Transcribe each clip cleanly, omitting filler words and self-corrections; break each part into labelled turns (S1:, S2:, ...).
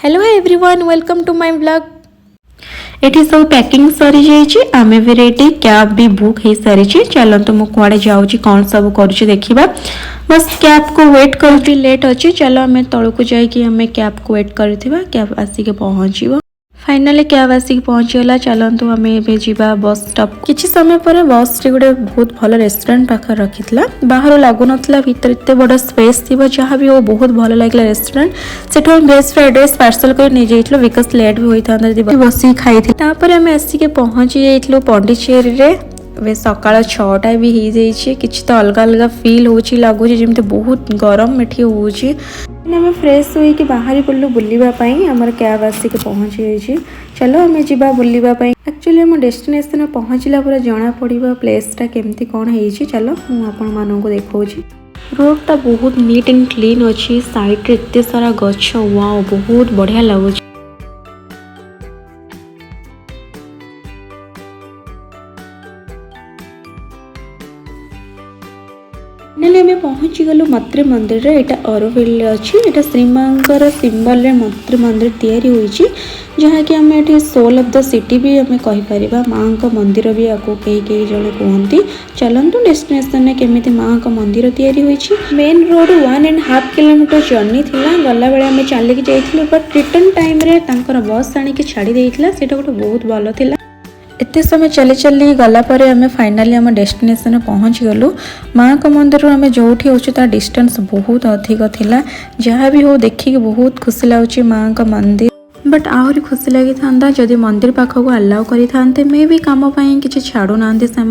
S1: Hello everyone welcome to my blog. एठी सब packing सरी जाइए आमे भी रेडी कैब भी बुक हो सारी। चलते मु कुआड़े जाऊँगी कौन सब करुँच देखा बस कैब को वेट कर लेट अच्छी। चलो आम तौक जामें कैब को वेट करथिबा कैब आसिक पहुँचो। फाइनाली कैब आसिक पहुँचीगला। चलतु आम एवं बस स्टॉप किसी समय पर बस टी गोटे बहुत भल रेस्टोरेंट पाखे रखी बाहर लगुन भीतर एत बड़ स्पेस थी जहाँ भी हो बहुत भल लगे रेस्टोरेंट से वेज फ्राइड राइस पार्सल कर नहीं जाइए बिकज लेट भी होता बस खाई तापर आम आसिक पहुँची जाइलु पौंडीचेरी रे। वे सकाळ 6टा भी हो जाइए किसी तो अलग अलग फिल हो लगुच जमी बहुत गरम एटी होची। आम फ्रेश होइक बाहरी पड़ू बुलवाई आमर कैब आसिक पहुँची जाइए। चलो आम जा बुलवाई। एक्चुअली आम डेस्टिनेशन पहुँचला पर जना पड़ा प्लेसटा केमती कौन है। चलो मुझे देखा रोडटा बहुत नीट एंड क्लीन अच्छी साइड एत सारा गछ वाओ बहुत बढ़िया लगुच। आम पहुँची गलु मत्री मंदिर रे। एटा अरोविल अच्छी एटा श्रीमांकर सिंबल रे मत्री मंदिर तैयारी होईची जहाँ कि आम एटी सोल ऑफ द सिटी भी आम कहि परिबा। माँ का मंदिर भी आपको कई कई जने कहती। चलतु डेस्टिनेशन में केमिति माँ का मंदिर तैयारी होईची। मेन रोड 1.5 किलोमीटर जर्नी थिला। गला बेले आम चलिक जाइथिलु बट रिटर्न टाइम रे तांकर बस आनिक छाड़ी देइथिला सेटा गोटे बहुत भलो थिला। एत समय चली चली गलापर आम फाइनाली आम डेस्टिनेशन पहुँच गलु। माँ का मंदिर आम जो अच्छे तार डिस्टेंस बहुत अधिक थिला। जहाँ भी हो देखिक बहुत खुशी लगुच माँ का मंदिर बट आहरी खुशी लगी था जदि मंदिर पाखक अलाउ करें मे भी कम किसी छाड़ू ना से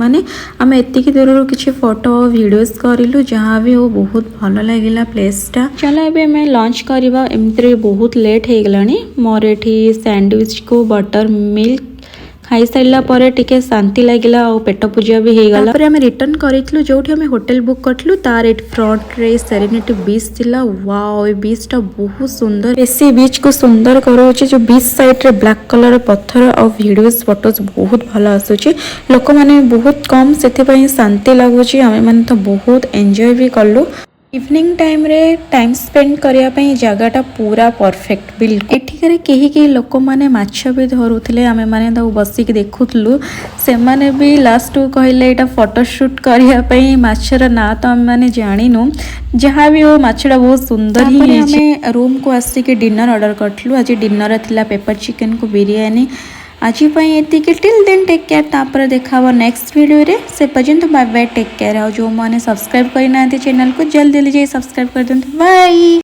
S1: आम एतिक दूर किसी फोटो वीडियोस करूँ जहाँ भी हो बहुत भल लगे प्लेसटा। चलो एवं आम लंच करवा एमती बहुत लेट हो गला। मोर ये सैंडविच को बटर मिल्क खाई सारा पर टिके शांति लगिला और पेट पूजा भी हो गला। आम रिटर्न करूँ जो आम होटल बुक करूँ तार एट फ्रंट रे सेरेनिटी बीच थिला। वाओ ये बीचटा बहुत सुंदर बेसी बीच को सुंदर करोचे जो बीच साइड रे ब्लैक कलर पत्थर और वीडियोस फोटोज बहुत भल आसुची। लोक माने बहुत कम से शांति लगुच आम मैंने तो बहुत एंजॉय भी कलु। इवनिंग टाइम रे टाइम स्पेंड करने जगहटा पूरा परफेक्ट बिल्कुल। एठिकार कहीं लोक मैंने माछ भी धरुले आम मैंने बसिक देखुलु से माने भी लास्ट को कहले यहाँ फोटोशूट करने माछर ना तो आम मैंने जाणीनु जहाँ भी हो माछटा बहुत सुंदर ही। आम रूम को आसिक डिनर ऑर्डर करूँ। आज डिनर थिला पेपर चिकेन को बिरयानी आज ये टिल देन टेक केयर तापर देखा नेक्स्ट वीडियो रे से पर्यंत बाय बाय टेक केयर। और जो मैंने सब्सक्राइब करना चैनल को जल्दी जल्दी सब्सक्राइब कर दिखाँ बाय।